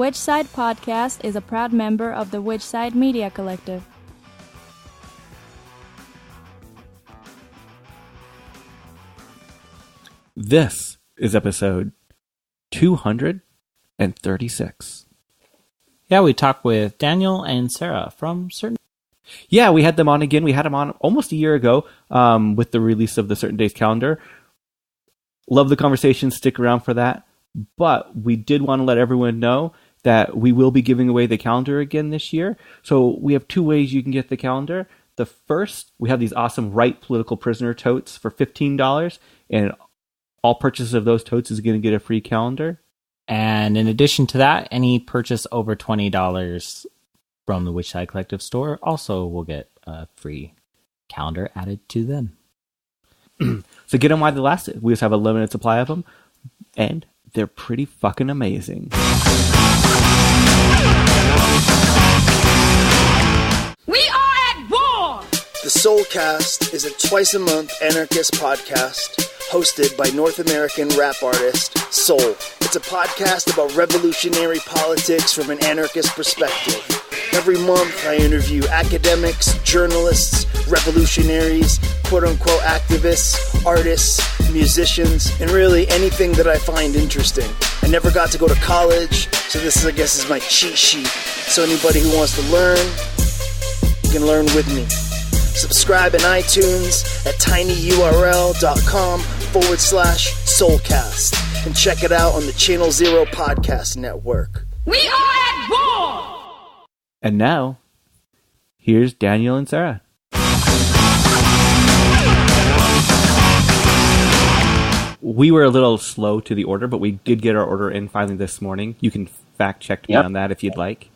Which Side Podcast is a proud member of the Which Side Media Collective. This is episode 236. Yeah, we talked with Daniel and Sara from Certain... Yeah, we had them on again. We had them on almost a year ago with the release of the Certain Days calendar. Love the conversation. Stick around for that. But we did want to let everyone know that we will be giving away the calendar again this year. So we have two ways you can get the calendar. The first, we have these awesome Right Political Prisoner totes for $15, and all purchases of those totes is going to get a free calendar. And in addition to that, any purchase over $20 from the Which Side Collective store also will get a free calendar added to them. So get them while they last. We just have a limited supply of them, and they're pretty fucking amazing. We are at war! The Soulcast is a twice-a-month anarchist podcast hosted by North American rap artist Soul. It's a podcast about revolutionary politics from an anarchist perspective. Every month I interview academics, journalists, revolutionaries, quote-unquote activists, artists, musicians, and really anything that I find interesting. I never got to go to college, so this, I guess, is my cheat sheet. So anybody who wants to learn, you can learn with me. Subscribe in iTunes at tinyurl.com/Soulcast and check it out on the Channel Zero Podcast Network. We are at war! And now, here's Daniel and Sara. We were a little slow to the order, but we did get our order in finally this morning. You can fact check me on that if you'd like.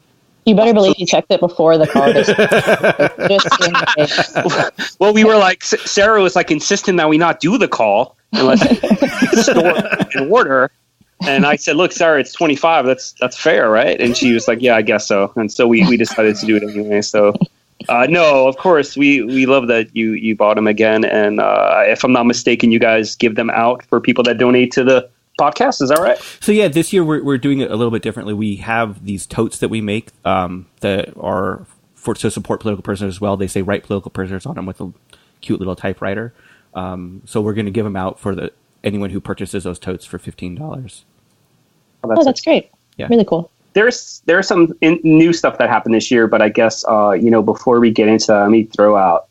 You better believe you checked it before the call. Well, we were like, Sara was like insisting that we not do the call unless it's stored in order. And I said, look, Sara, it's 25. That's fair, right? And she was like, yeah, I guess so. And so we decided to do it anyway. So, no, of course, we love that you bought them again. And if I'm not mistaken, you guys give them out for people that donate to the podcast. Is that right? So, yeah, this year we're doing it a little bit differently. We have these totes that we make that are to support political prisoners as well. They say Right Political Prisoners on them with a cute little typewriter. So we're going to give them out for anyone who purchases those totes for $15. Oh, that's great. Yeah. Really cool. There's some new stuff that happened this year, but I guess, before we get into that, let me throw out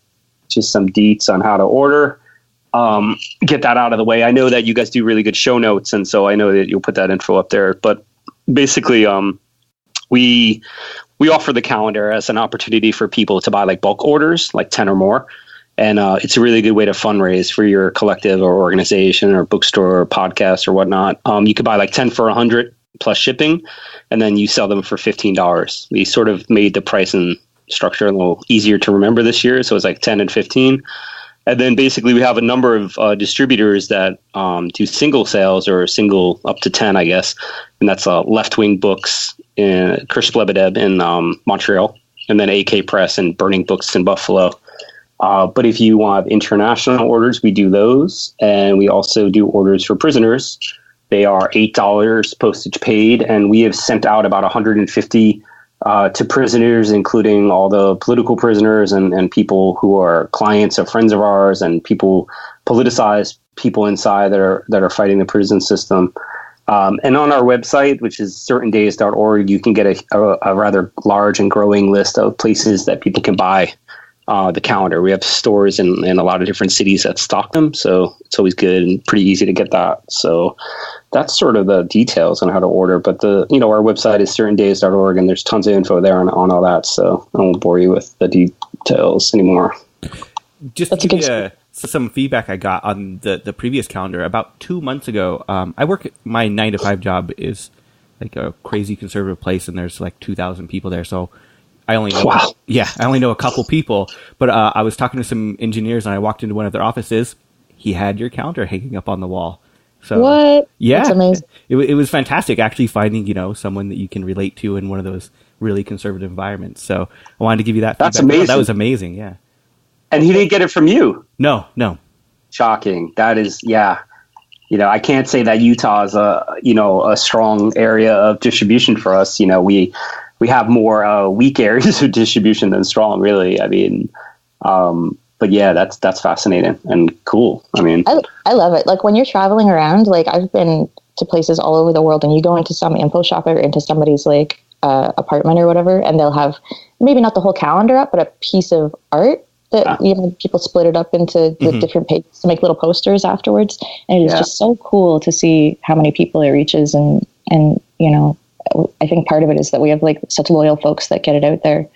just some deets on how to order. Get that out of the way. I know that you guys do really good show notes, and so I know that you'll put that info up there. But basically, we offer the calendar as an opportunity for people to buy like bulk orders, like 10 or more. And it's a really good way to fundraise for your collective or organization or bookstore or podcast or whatnot. You could buy like 10 for $100 plus shipping, and then you sell them for $15. We sort of made the pricing structure a little easier to remember this year. So it's like 10 and 15. And then basically we have a number of distributors that do single sales or single up to 10, I guess. And that's Left Wing Books, Kirsch Blebedeb in Montreal, and then AK Press and Burning Books in Buffalo. But if you want international orders, we do those. And we also do orders for prisoners. They are $8 postage paid. And we have sent out about 150 to prisoners, including all the political prisoners and people who are clients or friends of ours and people, politicized people inside that are fighting the prison system. And on our website, which is certaindays.org, you can get a rather large and growing list of places that people can buy the calendar. We have stores in a lot of different cities that stock them, so it's always good and pretty easy to get that. So that's sort of the details on how to order. But our website is certaindays.org, and there's tons of info there on all that. So I won't bore you with the details anymore. Just to give you some feedback I got on the previous calendar about 2 months ago. My 9-to-5 job is like a crazy conservative place, and there's like 2,000 people there. So I only know a couple people, but I was talking to some engineers, and I walked into one of their offices. He had your calendar hanging up on the wall. So, what? Yeah, that's amazing. It was fantastic actually finding someone that you can relate to in one of those really conservative environments. So I wanted to give you that feedback. That's amazing. That was amazing. Yeah. And he didn't get it from you. No. Shocking. That is, yeah. I can't say that Utah is a strong area of distribution for us. We have more weak areas of distribution than strong, really. I mean, but yeah, that's fascinating and cool. I mean, I love it. Like when you're traveling around, like I've been to places all over the world, and you go into some info shop or into somebody's like apartment or whatever, and they'll have maybe not the whole calendar up, but a piece of art that people split it up into the different pages to make little posters afterwards. And it is just so cool to see how many people it reaches. And I think part of it is that we have like such loyal folks that get it out there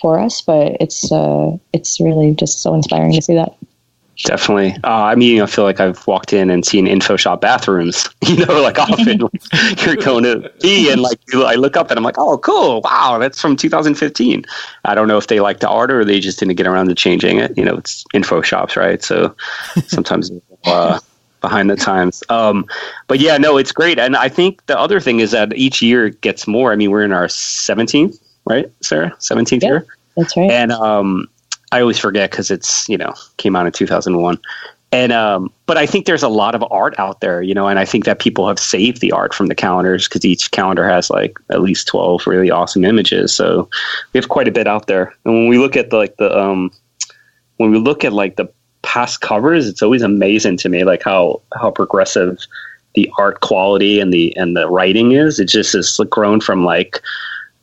for us, but it's really just so inspiring to see that. Definitely. I feel like I've walked in and seen info shop bathrooms, like often you're going to be, and like I look up and I'm like, oh, cool. Wow. That's from 2015. I don't know if they like the art or they just didn't get around to changing it. It's info shops, right? So sometimes behind the times. But yeah, no, it's great. And I think the other thing is that each year it gets more. I mean, we're in our 17th, right, Sarah? 17th year? That's right. And, I always forget because it's, came out in 2001. And, but I think there's a lot of art out there, and I think that people have saved the art from the calendars because each calendar has like at least 12 really awesome images. So we have quite a bit out there. And when we look at the past covers, it's always amazing to me, like how progressive the art quality and the writing is. It just is grown from like,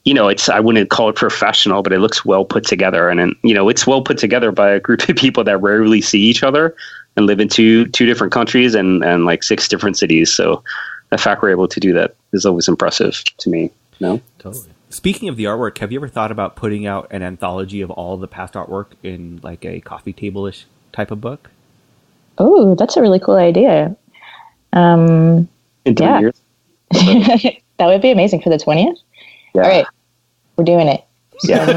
I wouldn't call it professional, but it looks well put together. And it's well put together by a group of people that rarely see each other and live in two different countries and like 6 different cities. So the fact we're able to do that is always impressive to me. Totally. Speaking of the artwork, have you ever thought about putting out an anthology of all the past artwork in like a coffee table-ish type of book? Oh, that's a really cool idea. In 3 years? That would be amazing for the 20th. Yeah. All right, we're doing it. Yeah,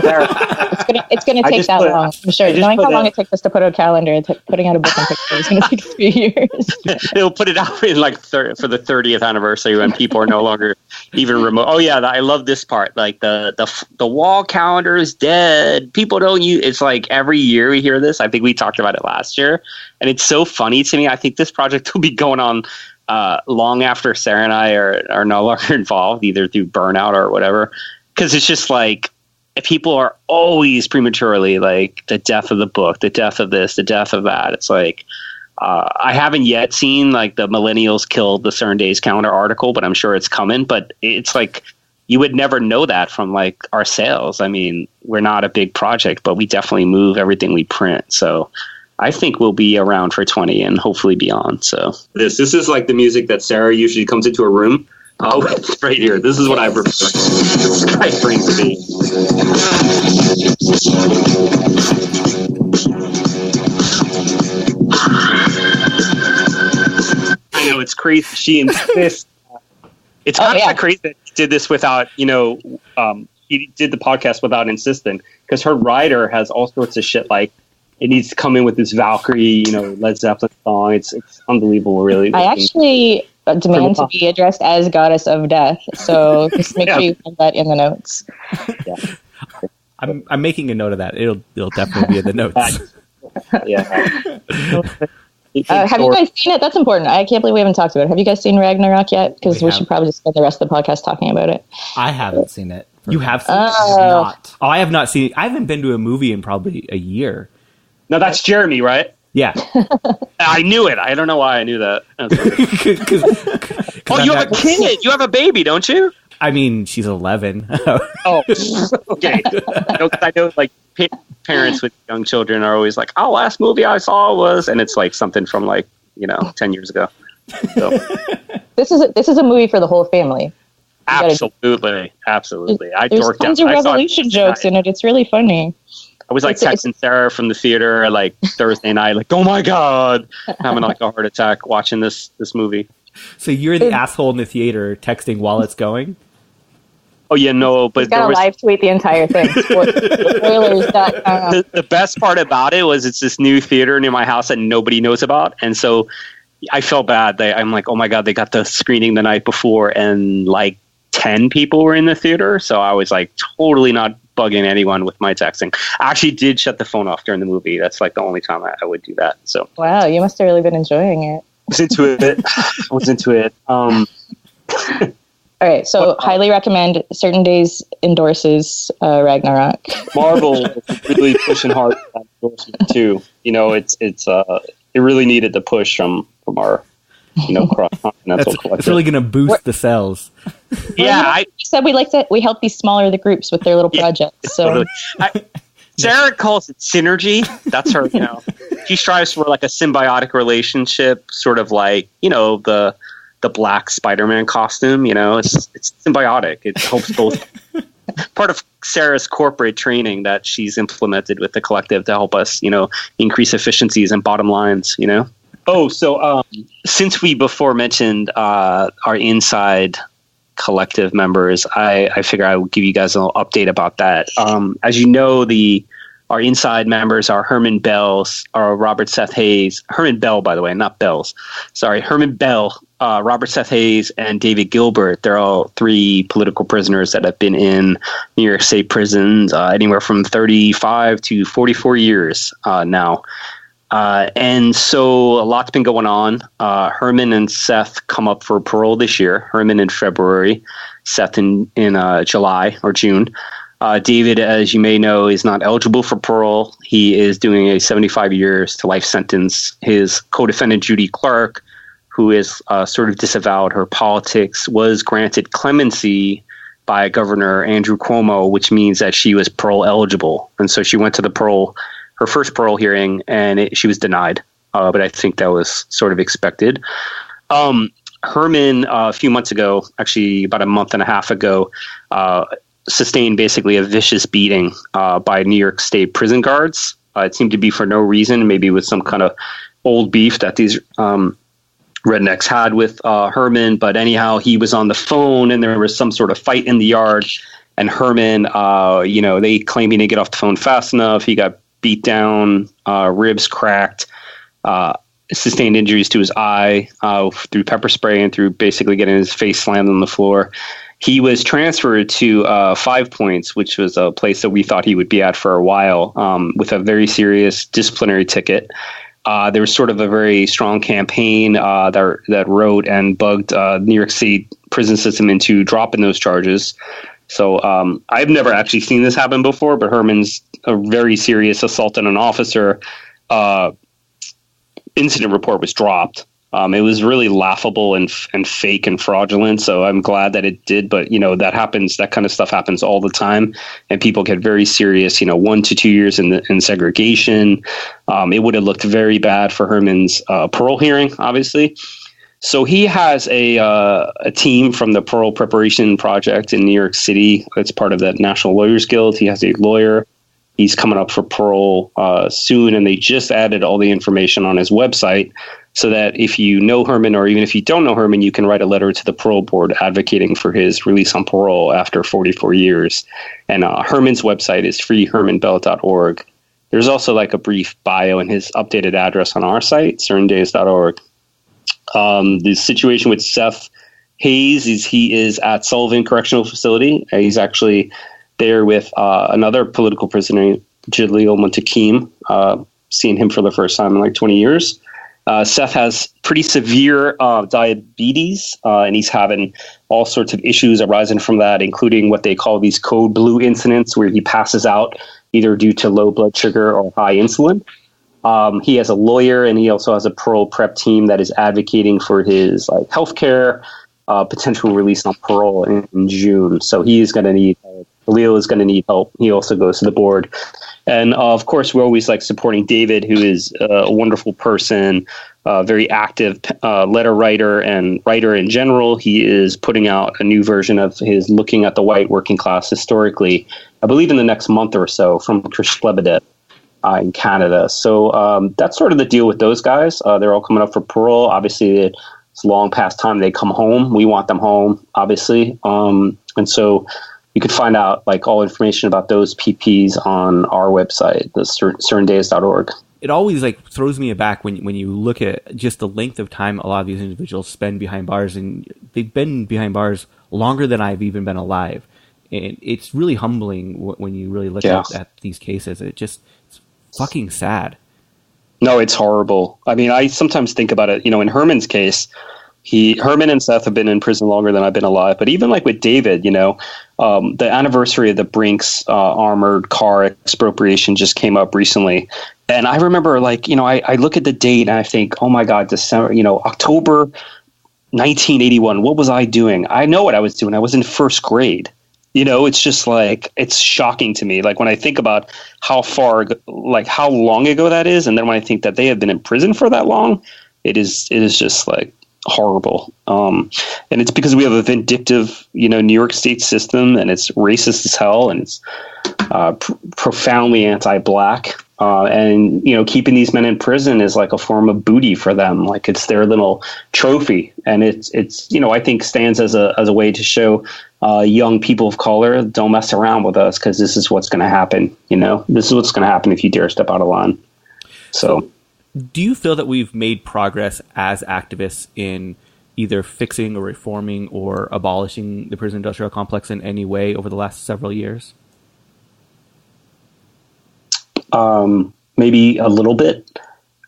it's gonna take that long. I'm sure. Knowing how long it takes us to put out a calendar, putting out a book and picture is gonna take 3 years. They'll put it out in like for the 30th anniversary when people are no longer even remote. Oh yeah, I love this part. Like the wall calendar is dead. People don't use. It's like every year we hear this. I think we talked about it last year, and it's so funny to me. I think this project will be going on long after Sarah and I are no longer involved, either through burnout or whatever, because it's just like people are always prematurely like the death of the book, the death of this, the death of that. It's like I haven't yet seen like the millennials killed the CERN Days calendar article, but I'm sure it's coming. But it's like you would never know that from like our sales. I mean, we're not a big project, but we definitely move everything we print. So I think we'll be around for 20 and hopefully beyond. So this is like the music that Sarah usually comes into a room. Oh, it's right here. This is what I prefer. I bring to me. I know it's crazy. She insists. It's kind of crazy that she did this without, he did the podcast without insisting, because her writer has all sorts of shit like, it needs to come in with this Valkyrie, Led Zeppelin song. It's unbelievable, really. I actually demand to be addressed as Goddess of Death, so just make sure you put that in the notes. Yeah. I'm making a note of that. It'll definitely be in the notes. Yeah. Have you guys seen it? That's important. I can't believe we haven't talked about it. Have you guys seen Ragnarok yet? Because we should probably just spend the rest of the podcast talking about it. I haven't seen it. You have seen it? Not. Oh, I have not seen it. I haven't been to a movie in probably a year. No, that's Jeremy, right? Yeah. I knew it. I don't know why I knew that. You have a kid. You have a baby, don't you? I mean, she's 11. Oh, okay. I know, like, parents with young children are always like, oh, last movie I saw was, and it's like something from like, 10 years ago. So. This is a movie for the whole family. Absolutely. There's tons of revolution jokes in it. It's really funny. I was like texting Sarah from the theater like Thursday night, like, oh my God, having like a heart attack watching this movie. So you're the asshole in the theater texting while it's going? Oh yeah, no, but he's got to live tweet the entire thing. Spoilers. The best part about it was it's this new theater near my house that nobody knows about, and so I felt bad. I'm like, oh my God, they got the screening the night before, and like 10 people were in the theater, so I was like totally not bugging anyone with my texting. I actually did shut the phone off during the movie. That's like the only time I would do that. So wow, you must have really been enjoying it. was into it. All right, so highly recommend. Certain Days endorses Ragnarok. Marvel is really pushing hard for that endorsement too. You know, it really needed the push from our cross-continental collective. It's really going to boost the sales. Yeah, I said we help these smaller the groups with their little projects. So totally. Sarah calls it synergy. That's her. She strives for like a symbiotic relationship, sort of like the black Spider-Man costume. It's symbiotic. It helps both. Part of Sarah's corporate training that she's implemented with the collective to help us, increase efficiencies and bottom lines. Oh, so since we before mentioned our inside collective members, I figure I will give you guys a little update about that. As you know, our inside members are Herman Bell's, or Robert Seth Hayes. Herman Bell, by the way, not Bells. Sorry, Herman Bell, Robert Seth Hayes, and David Gilbert. They're all 3 political prisoners that have been in New York State prisons anywhere from 35 to 44 years now. And so a lot's been going on. Herman and Seth come up for parole this year. Herman in February, Seth in July or June. David, as you may know, is not eligible for parole. He is doing a 75 years to life sentence. His co-defendant, Judy Clark, who is sort of disavowed her politics, was granted clemency by Governor Andrew Cuomo, which means that she was parole eligible. And so she went to her first parole hearing, and she was denied. But I think that was sort of expected. Herman, a few months ago, actually about a month and a half ago, sustained basically a vicious beating by New York State prison guards. It seemed to be for no reason, maybe with some kind of old beef that these rednecks had with Herman. But anyhow, he was on the phone, and there was some sort of fight in the yard. And Herman, they claim he didn't get off the phone fast enough. He got beat down, ribs cracked, sustained injuries to his eye through pepper spray and through basically getting his face slammed on the floor. He was transferred to 5 Points, which was a place that we thought he would be at for a while, with a very serious disciplinary ticket. There was sort of a very strong campaign that wrote and bugged New York State prison system into dropping those charges. So I've never actually seen this happen before, but Herman's a very serious assault on an officer incident report was dropped. It was really laughable and fake and fraudulent. So I'm glad that it did. But, that happens. That kind of stuff happens all the time. And people get very serious, 1 to 2 years in segregation. It would have looked very bad for Herman's parole hearing, obviously. So he has a team from the Parole Preparation Project in New York City. It's part of the National Lawyers Guild. He has a lawyer. He's coming up for parole soon. And they just added all the information on his website, so that if you know Herman, or even if you don't know Herman, you can write a letter to the parole board advocating for his release on parole after 44 years. And Herman's website is freehermanbell.org. There's also like a brief bio and his updated address on our site, cerndays.org. The situation with Seth Hayes is he is at Sullivan Correctional Facility. He's actually there with another political prisoner, Jaleel Montakim, seeing him for the first time in like 20 years. Seth has pretty severe diabetes, and he's having all sorts of issues arising from that, including what they call these code blue incidents, where he passes out either due to low blood sugar or high insulin. He has a lawyer, and he also has a parole prep team that is advocating for his healthcare, potential release on parole in June. So he's going to need help. Leo is going to need help. He also goes to the board. And of course, we're always supporting David, who is a wonderful person, very active letter writer and writer in general. He is putting out a new version of his Looking at the White Working Class Historically, I believe in the next month or so, from Chris Lebedev in Canada. So that's sort of the deal with those guys. They're all coming up for parole. Obviously, it's long past time they come home. We want them home, obviously. And so you could find out all information about those PPs on our website, the cerndays.org. It always throws me aback when you look at just the length of time a lot of these individuals spend behind bars, and they've been behind bars longer than I've even been alive. And it's really humbling when you really look at these cases. It's fucking sad. No, it's horrible. I mean, I sometimes think about it, in Herman's case, Herman and Seth have been in prison longer than I've been alive. But even like with David, the anniversary of the Brinks armored car expropriation just came up recently. And I remember I look at the date and I think, oh my God, December, October 1981. What was I doing? I know what I was doing. I was in first grade. It's just it's shocking to me. Like when I think about how long ago that is. And then when I think that they have been in prison for that long, it is just horrible. And it's because we have a vindictive, New York State system, and it's racist as hell, and it's profoundly anti-Black. And keeping these men in prison is like a form of booty for them. Like it's their little trophy, and it's I think stands as a way to show young people of color, don't mess around with us, because this is what's going to happen. This is what's going to happen if you dare step out of line. So do you feel that we've made progress as activists in either fixing or reforming or abolishing the prison industrial complex in any way over the last several years? Maybe a little bit.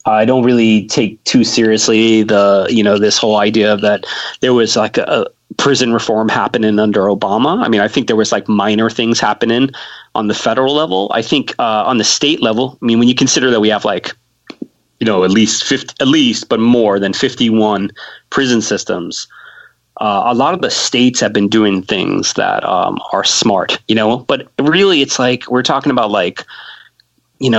I don't really take too seriously this whole idea that there was like a prison reform happening under Obama. I mean, I think there was minor things happening on the federal level. I think on the state level, I mean, when you consider that we have at least, but more than 51 prison systems, a lot of the states have been doing things that are smart, but really it's we're talking about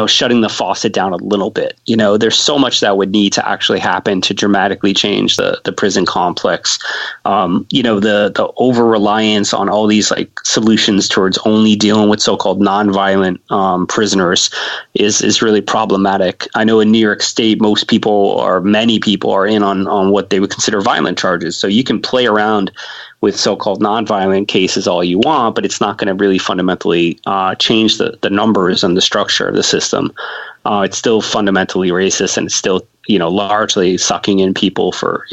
shutting the faucet down a little bit. There's so much that would need to actually happen to dramatically change the prison complex. The over-reliance on all these solutions towards only dealing with so-called nonviolent prisoners is really problematic. I know in New York State, many people are in on what they would consider violent charges. So you can play around with so-called nonviolent cases all you want, but it's not going to really fundamentally change the numbers and the structure of the system. It's still fundamentally racist, and it's still, largely sucking in people for,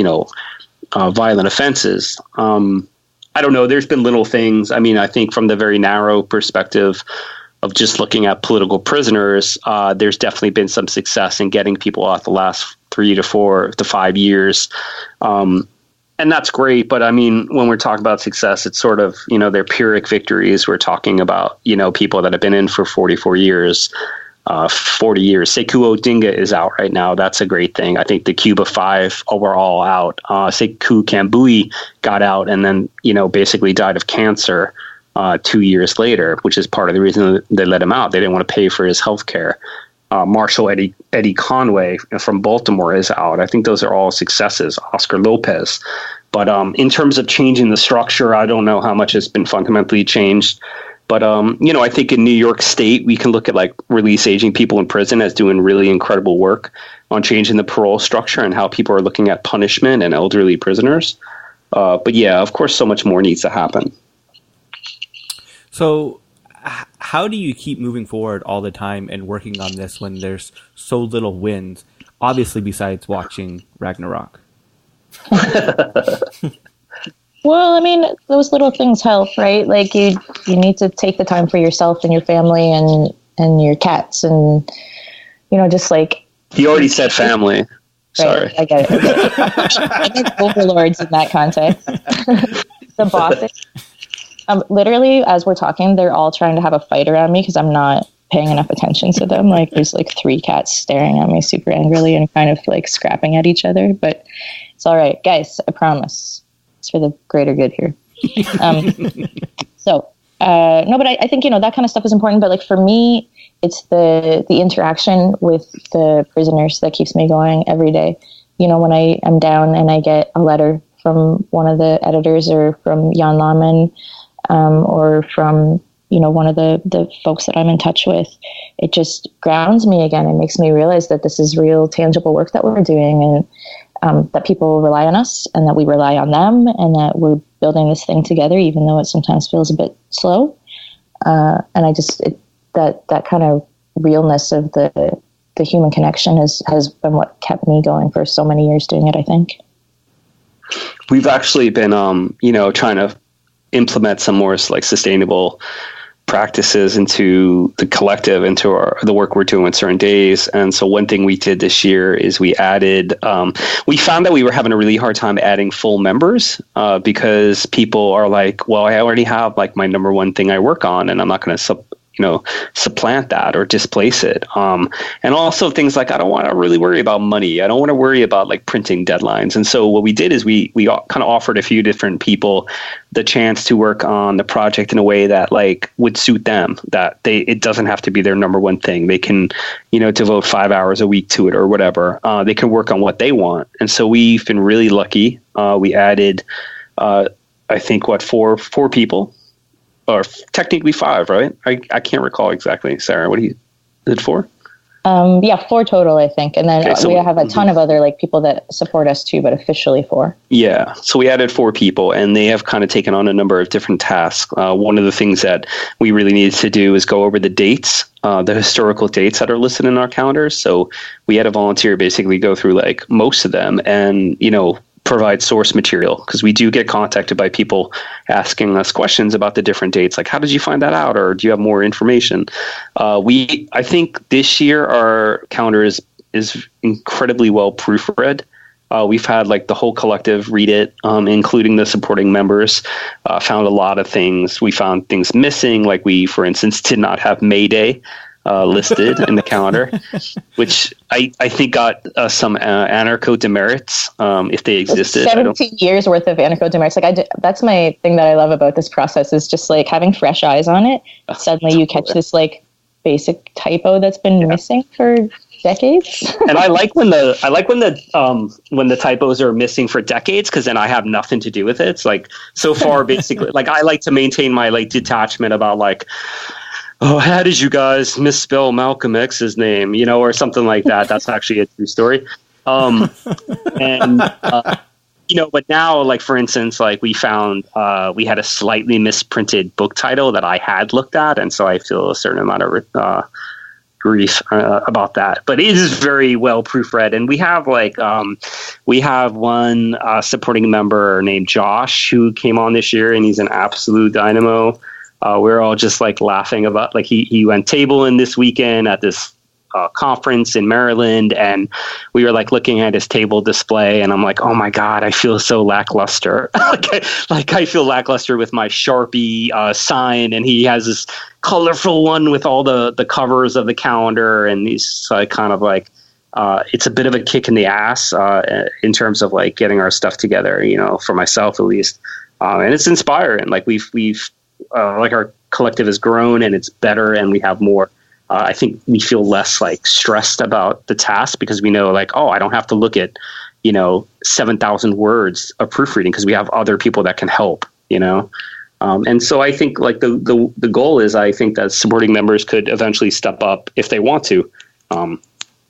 violent offenses. I don't know. There's been little things. I mean, I think from the very narrow perspective of just looking at political prisoners, there's definitely been some success in getting people out the last 3 to 4 to 5 years. And that's great. But I mean, when we're talking about success, it's sort of, they're Pyrrhic victories. We're talking about, people that have been in for 44 years, 40 years. Sekou Odinga is out right now. That's a great thing. I think the Cuba Five were all out. Sekou Kambui got out and then, basically died of cancer 2 years later, which is part of the reason they let him out. They didn't want to pay for his health care. Marshall Eddie Conway from Baltimore is out. I think those are all successes. Oscar Lopez. But in terms of changing the structure, I don't know how much has been fundamentally changed. But, I think in New York State, we can look at release aging people in prison as doing really incredible work on changing the parole structure and how people are looking at punishment and elderly prisoners. But yeah, of course, so much more needs to happen. So how do you keep moving forward all the time and working on this when there's so little wins, obviously besides watching Ragnarok? Well, I mean, those little things help, right? You need to take the time for yourself and your family and your cats and, just You already said family. Right, Sorry. I get it. I meant overlords in that context. The bosses. Literally, as we're talking, they're all trying to have a fight around me because I'm not paying enough attention to them. There's 3 cats staring at me super angrily and kind of scrapping at each other. But it's all right, guys. I promise. It's for the greater good here. No, but I think that kind of stuff is important. But for me, it's the interaction with the prisoners that keeps me going every day. When I am down and I get a letter from one of the editors or from Jan Laman, or from, one of the folks that I'm in touch with, it just grounds me again. It makes me realize that this is real tangible work that we're doing, and that people rely on us and that we rely on them, and that we're building this thing together, even though it sometimes feels a bit slow. And I just, that kind of realness of the human connection has been what kept me going for so many years doing it, I think. We've actually been, trying to implement some more sustainable practices into the collective, into the work we're doing with certain days. And so one thing we did this year is we added, we found that we were having a really hard time adding full members because people are like, well, I already have like my number one thing I work on, and I'm not going to supplant that or displace it. And also things like, I don't want to really worry about money. I don't want to worry about like printing deadlines. And so what we did is we kind of offered a few different people the chance to work on the project in a way that like would suit them, that it doesn't have to be their number one thing. They can, devote 5 hours a week to it or whatever. They can work on what they want. And so we've been really lucky. We added, I think four people. Or technically 5, right? I can't recall exactly. Sarah, what do you did 4? 4 total, I think. And then we have a ton of other like people that support us too, but officially 4. Yeah. So we added 4 people, and they have kind of taken on a number of different tasks. One of the things that we really needed to do is go over the dates, the historical dates that are listed in our calendars. So we had a volunteer basically go through like most of them and, provide source material, because we do get contacted by people asking us questions about the different dates, like how did you find that out, or do you have more information? I think this year our calendar is incredibly well proofread. We've had like the whole collective read it, including the supporting members, found a lot of things. We found things missing, like we, for instance, did not have May Day listed in the calendar, which I think got some anarcho demerits if they existed. 17 years worth of anarcho demerits. Like that's my thing that I love about this process is just like having fresh eyes on it. Suddenly you catch this like basic typo that's been missing for decades. And I like when the typos are missing for decades, because then I have nothing to do with it. It's like so far basically like I like to maintain my like detachment about like, oh, how did you guys misspell Malcolm X's name, or something like that. That's actually a true story. But now, like, for instance, like we found we had a slightly misprinted book title that I had looked at. And so I feel a certain amount of grief about that. But it is very well proofread. And we have one supporting member named Josh who came on this year, and he's an absolute dynamo. We're all just like laughing about like he went tabling this weekend at this conference in Maryland, and we were like looking at his table display, and I'm like, oh my God, I feel so lackluster. like I feel lackluster with my Sharpie sign, and he has this colorful one with all the covers of the calendar, and he's kind of like it's a bit of a kick in the ass in terms of like getting our stuff together, for myself at least, and it's inspiring. Like we've like our collective has grown and it's better, and we have more. I think we feel less like stressed about the task, because we know like, oh, I don't have to look at 7,000 words of proofreading, because we have other people that can help. And so I think like the goal is, I think that supporting members could eventually step up if they want to. I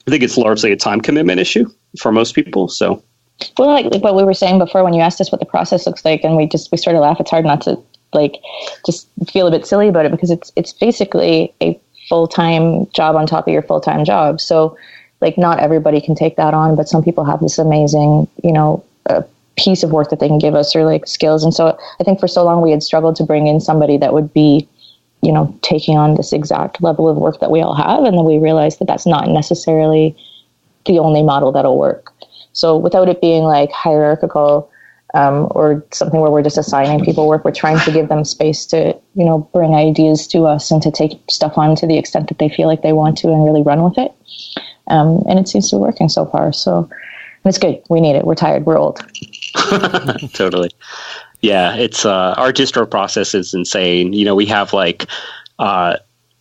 think it's largely a time commitment issue for most people. So, well, like what we were saying before when you asked us what the process looks like, and we sort of laugh. It's hard not to like just feel a bit silly about it, because it's basically a full-time job on top of your full-time job. So like not everybody can take that on, but some people have this amazing, piece of work that they can give us, or like skills. And so I think for so long we had struggled to bring in somebody that would be, taking on this exact level of work that we all have. And then we realized that that's not necessarily the only model that'll work. So without it being like hierarchical, or something where we're just assigning people work, we're trying to give them space to, bring ideas to us and to take stuff on to the extent that they feel like they want to and really run with it. And it seems to be working so far. So it's good. We need it. We're tired. We're old. Totally. Yeah. It's, our distro process is insane. We have like,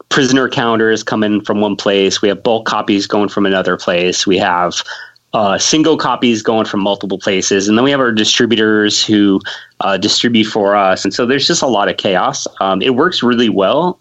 prisoner counters coming from one place. We have bulk copies going from another place. We have, single copies going from multiple places. And then we have our distributors who distribute for us. And so there's just a lot of chaos. It works really well.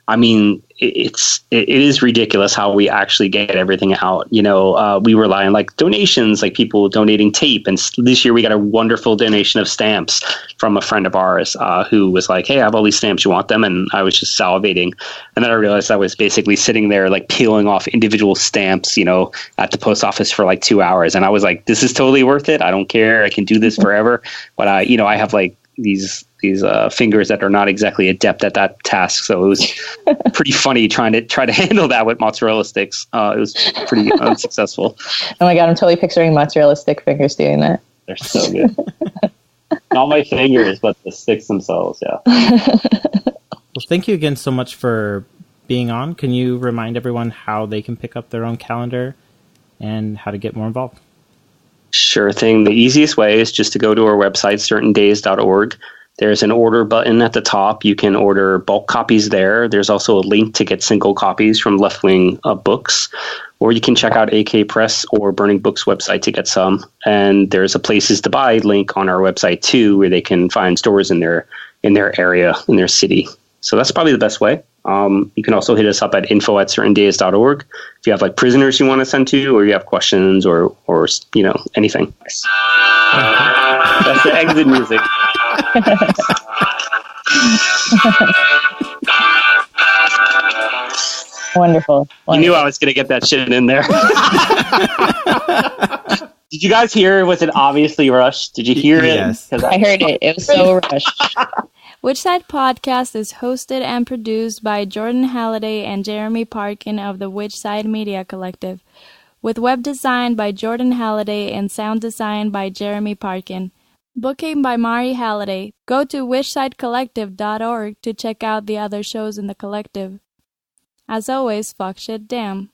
I mean, it is ridiculous how we actually get everything out. We rely on like donations, like people donating tape. And this year we got a wonderful donation of stamps from a friend of ours who was like, hey, I have all these stamps. You want them? And I was just salivating. And then I realized I was basically sitting there like peeling off individual stamps, at the post office for like 2 hours. And I was like, this is totally worth it. I don't care. I can do this forever. But I have like fingers that are not exactly adept at that task. So it was pretty funny trying to handle that with mozzarella sticks. It was pretty unsuccessful. Oh my God, I'm totally picturing mozzarella stick fingers doing that. They're so good. Not my fingers, but the sticks themselves. Yeah. Well, thank you again so much for being on. Can you remind everyone how they can pick up their own calendar and how to get more involved? Sure thing. The easiest way is just to go to our website, certaindays.org. There's an order button at the top. You can order bulk copies there. There's also a link to get single copies from left-wing books. Or you can check out AK Press or Burning Books website to get some. And there's a places to buy link on our website too, where they can find stores in their area, in their city. So that's probably the best way. You can also hit us up at info@certaindays.org if you have like prisoners you want to send to, or you have questions or anything. That's the exit music. Wonderful. You knew I was going to get that shit in there. Did you guys hear? Was it obviously rushed? Did you hear it? Yes. I heard it. It was so rushed. Which Side Podcast is hosted and produced by Jordan Halliday and Jeremy Parkin of the Which Side Media Collective, with web design by Jordan Halliday and sound design by Jeremy Parkin. Booking by Mari Halliday. Go to whichsidecollective.org to check out the other shows in the collective. As always, fuck shit damn.